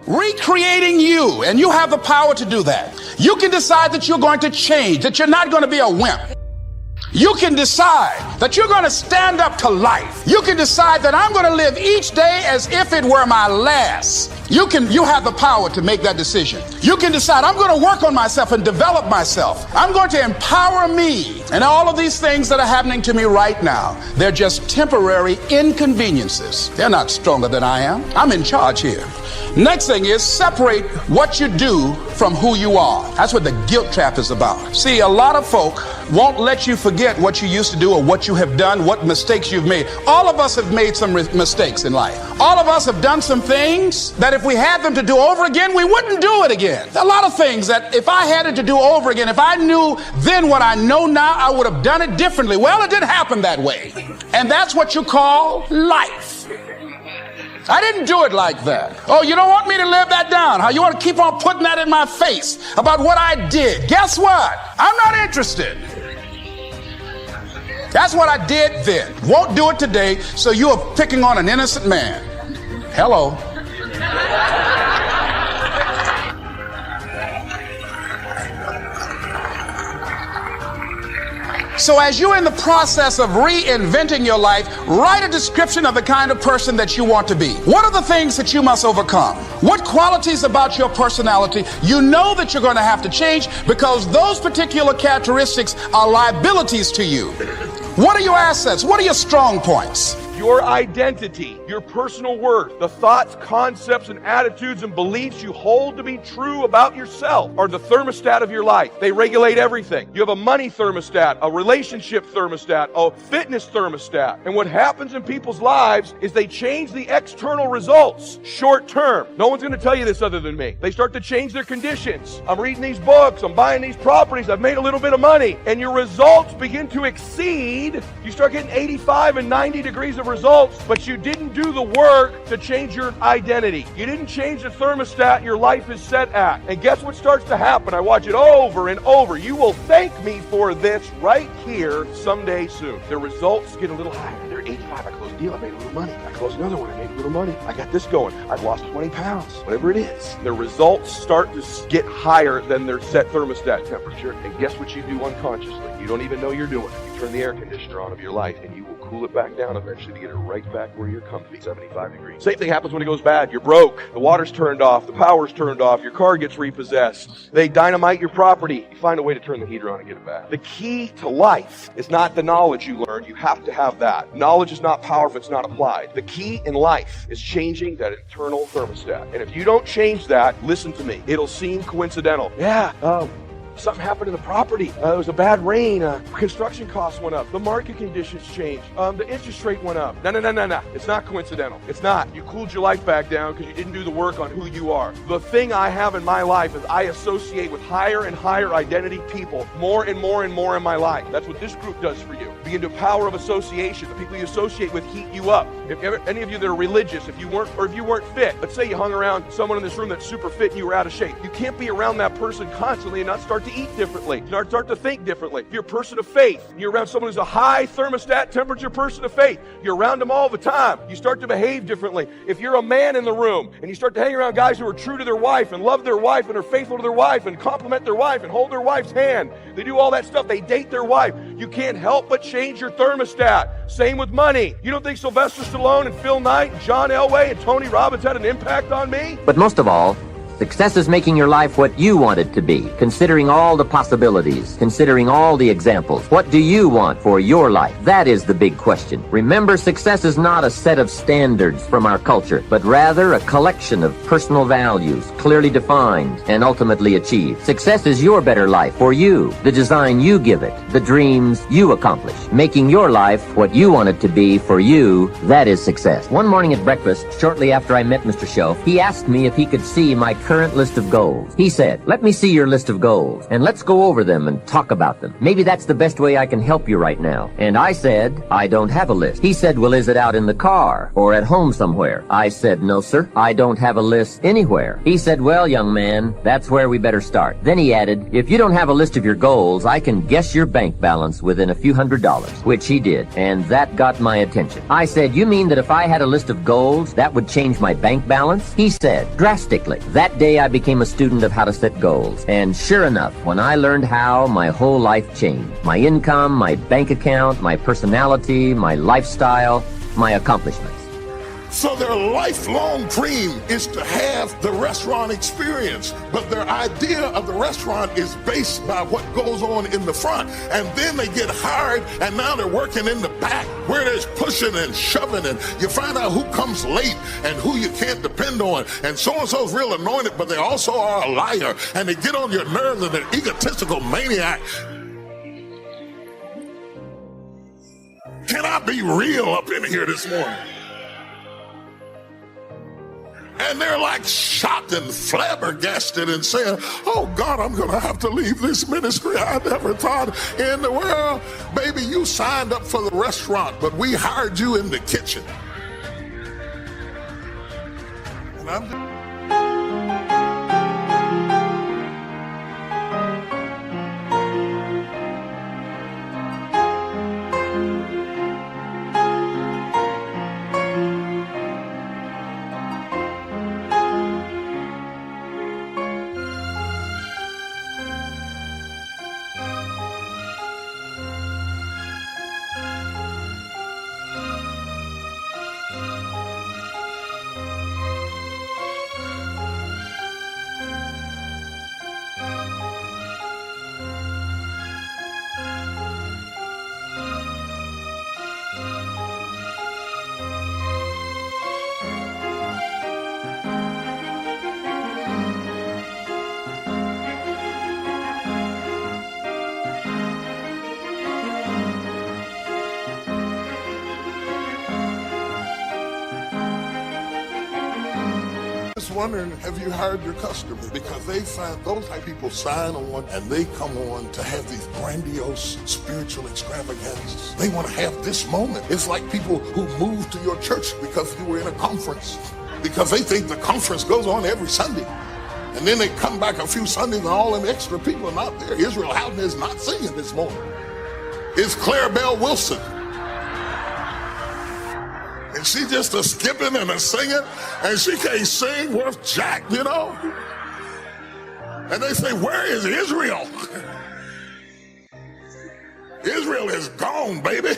recreating you, and you have the power to do that. You can decide that you're going to change, that you're not going to be a wimp. You can decide that you're going to stand up to life. You can decide that I'm going to live each day as if it were my last. You have the power to make that decision. You can decide I'm going to work on myself and develop myself. I'm going to empower me. And all of these things that are happening to me right now, they're just temporary inconveniences. They're not stronger than I am. I'm in charge here. Next thing is separate what you do from who you are. That's what the guilt trap is about. See, a lot of folk won't let you forget what you used to do or what you have done, what mistakes you've made. All of us have made some mistakes in life. All of us have done some things that if we had them to do over again, we wouldn't do it again. A lot of things that if I had it to do over again, if I knew then what I know now, I would have done it differently. Well, it didn't happen that way. And that's what you call life. I didn't do it like that. Oh, you don't want me to live that down, huh? You want to keep on putting that in my face about what I did. Guess what? I'm not interested. That's what I did then. Won't do it today, so you are picking on an innocent man. Hello. So as you're in the process of reinventing your life, write a description of the kind of person that you want to be. What are the things that you must overcome? What qualities about your personality you know that you're going to have to change because those particular characteristics are liabilities to you? What are your assets? What are your strong points? Your identity, your personal worth, the thoughts, concepts, and attitudes and beliefs you hold to be true about yourself are the thermostat of your life. They regulate everything. You have a money thermostat, a relationship thermostat, a fitness thermostat. And what happens in people's lives is they change the external results short term. No one's going to tell you this other than me. They start to change their conditions. I'm reading these books. I'm buying these properties. I've made a little bit of money. And your results begin to exceed. You start getting 85 and 90 degrees of results, but you didn't do the work to change your identity. You didn't change the thermostat your life is set at. And guess what starts to happen? I watch it over and over. You will thank me for this right here someday soon. The results get a little higher. They're 85. I closed a deal. I made a little money. I closed another one. I made a little money. I got this going. I've lost 20 pounds. Whatever it is. The results start to get higher than their set thermostat temperature. And guess what you do unconsciously? You don't even know you're doing it. You turn the air conditioner on of your life and you will cool it back down eventually to get it right back where you're comfy, 75 degrees. Same thing happens when it goes bad. You're broke. The water's turned off. The power's turned off. Your car gets repossessed. They dynamite your property. You find a way to turn the heater on and get it back. The key to life is not the knowledge you learn. You have to have that. Knowledge is not power if it's not applied. The key in life is changing that internal thermostat. And if you don't change that, listen to me. It'll seem coincidental. Something happened to the property. There was a bad rain. Construction costs went up. The market conditions changed. The interest rate went up. No. It's not coincidental. It's not. You cooled your life back down because you didn't do the work on who you are. The thing I have in my life is I associate with higher and higher identity people more and more and more in my life. That's what this group does for you. Begin to power of association. The people you associate with heat you up. If any of you that are religious, if you weren't fit, let's say you hung around someone in this room that's super fit and you were out of shape. You can't be around that person constantly and not start to eat differently, start to think differently. If you're a person of faith, and you're around someone who's a high thermostat temperature person of faith, you're around them all the time. You start to behave differently. If you're a man in the room, and you start to hang around guys who are true to their wife, and love their wife, and are faithful to their wife, and compliment their wife, and hold their wife's hand, they do all that stuff, they date their wife, you can't help but change your thermostat. Same with money. You don't think Sylvester Stallone and Phil Knight, and John Elway, and Tony Robbins had an impact on me? But most of all, success is making your life what you want it to be, considering all the possibilities, considering all the examples. What do you want for your life? That is the big question. Remember, success is not a set of standards from our culture, but rather a collection of personal values, clearly defined and ultimately achieved. Success is your better life for you, the design you give it, the dreams you accomplish. Making your life what you want it to be for you, that is success. One morning at breakfast, shortly after I met Mr. Show, he asked me if he could see my current list of goals. He said, "Let me see your list of goals, and let's go over them and talk about them. Maybe that's the best way I can help you right now." And I said, "I don't have a list." He said, "Well, is it out in the car or at home somewhere?" I said, "No, sir. I don't have a list anywhere." He said, "Well, young man, that's where we better start." Then he added, "If you don't have a list of your goals, I can guess your bank balance within a few $100s, which he did, and that got my attention. I said, "You mean that if I had a list of goals, that would change my bank balance?" He said, "Drastically." That day I became a student of how to set goals, and sure enough, when I learned how, my whole life changed. My income, my bank account, my personality, my lifestyle, my accomplishments. So their lifelong dream is to have the restaurant experience, but their idea of the restaurant is based by what goes on in the front. And then they get hired, and now they're working in the back where there's pushing and shoving, and you find out who comes late and who you can't depend on. And so-and-so's real anointed, but they also are a liar, and they get on your nerves, and they're egotistical maniac. Can I be real up in here this morning? And they're like shocked and flabbergasted and saying, "Oh God, I'm gonna have to leave this ministry. I never thought in the world." Baby, you signed up for the restaurant, but we hired you in the kitchen. And I'm wondering, have you hired your customers? Because they find those type of people sign on and they come on to have these grandiose spiritual extravaganzas. They want to have this moment. It's like people who move to your church because you were in a conference, because they think the conference goes on every Sunday. And then they come back a few Sundays and all them extra people are not there. Israel Houghton is not singing this morning. It's Clarabelle Wilson. And she just a skipping and a singing, and she can't sing worth jack, you know? And they say, where is Israel? Israel is gone, baby.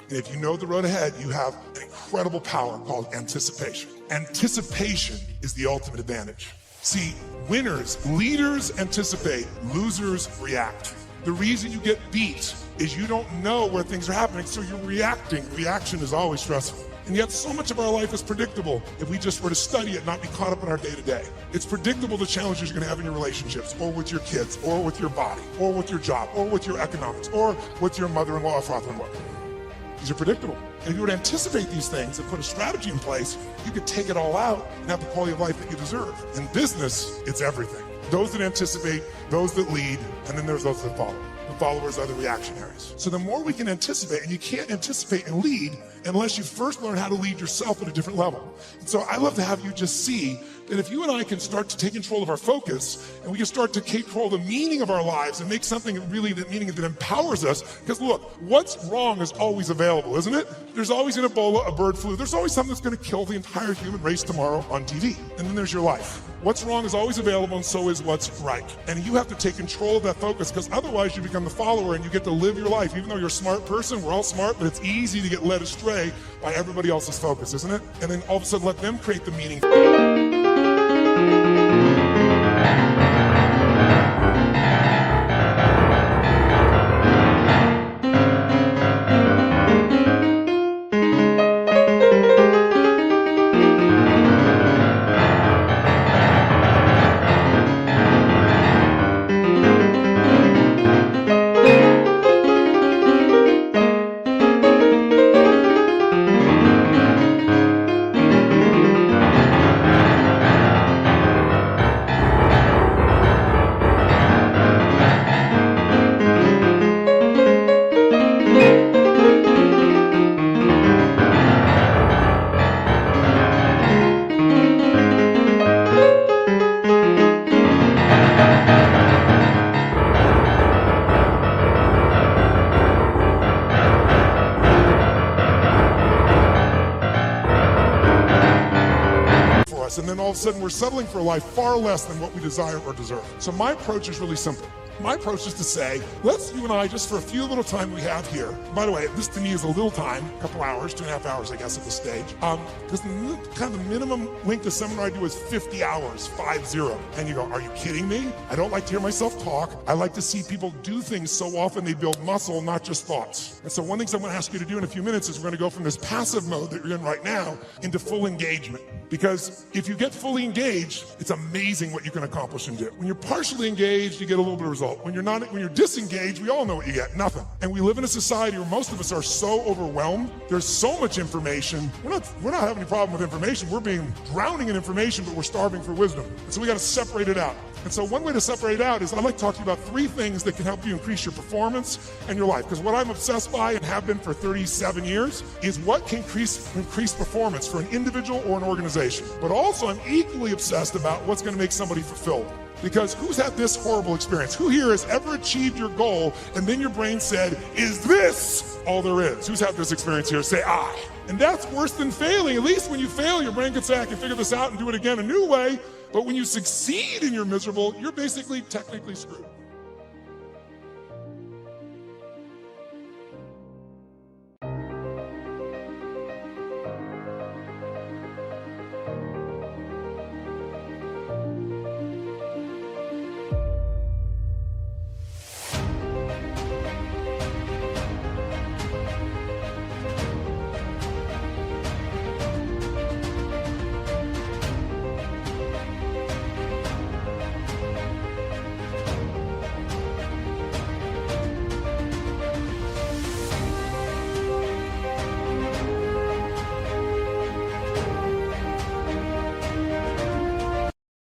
If you know the road ahead, you have an incredible power called anticipation. Anticipation is the ultimate advantage. See, winners, leaders anticipate, losers react. The reason you get beat is you don't know where things are happening, so you're reacting. Reaction is always stressful. And yet so much of our life is predictable if we just were to study it, not be caught up in our day-to-day. It's predictable the challenges you're gonna have in your relationships, or with your kids, or with your body, or with your job, or with your economics, or with your mother-in-law or father-in-law. These are predictable. And if you would anticipate these things and put a strategy in place, you could take it all out and have the quality of life that you deserve. In business, it's everything. Those that anticipate, those that lead, and then there's those that follow. The followers are the reactionaries. So the more we can anticipate, and you can't anticipate and lead unless you first learn how to lead yourself at a different level. And so I love to have you just see that if you and I can start to take control of our focus, and we can start to control the meaning of our lives and make something really the meaning that empowers us, because look, what's wrong is always available, isn't it? There's always an Ebola, a bird flu. There's always something that's going to kill the entire human race tomorrow on TV. And then there's your life. What's wrong is always available, and so is what's right. And you have to take control of that focus, because otherwise you become the follower and you get to live your life. Even though you're a smart person, we're all smart, but it's easy to get led astray by everybody else's focus, isn't it? And then all of a sudden let them create the meaning. us, and then all of a sudden we're settling for a life far less than what we desire or deserve. So my approach is really simple. My approach is to say, let's, you and I, just for a few little time we have here. By the way, this to me is a little time, a couple hours, 2.5 hours, I guess, at this stage. Because kind of the minimum length of seminar I do is 50 hours, 50. And you go, are you kidding me? I don't like to hear myself talk. I like to see people do things so often they build muscle, not just thoughts. And so one thing I'm going to ask you to do in a few minutes is we're going to go from this passive mode that you're in right now into full engagement. Because if you get fully engaged, it's amazing what you can accomplish and do. When you're partially engaged, you get a little bit of result. When you're disengaged, we all know what you get, nothing. And we live in a society where most of us are so overwhelmed. There's so much information. We're not having any problem with information. We're being drowning in information, but we're starving for wisdom. And so we got to separate it out. And so one way to separate it out is I'd like to talk to you about 3 things that can help you increase your performance and your life. Because what I'm obsessed by and have been for 37 years is what can increase performance for an individual or an organization. But also I'm equally obsessed about what's going to make somebody fulfilled. Because who's had this horrible experience? Who here has ever achieved your goal and then your brain said, is this all there is? Who's had this experience here? Say, I. And that's worse than failing. At least when you fail, your brain can say, I can figure this out and do it again a new way. But when you succeed and you're miserable, you're basically technically screwed.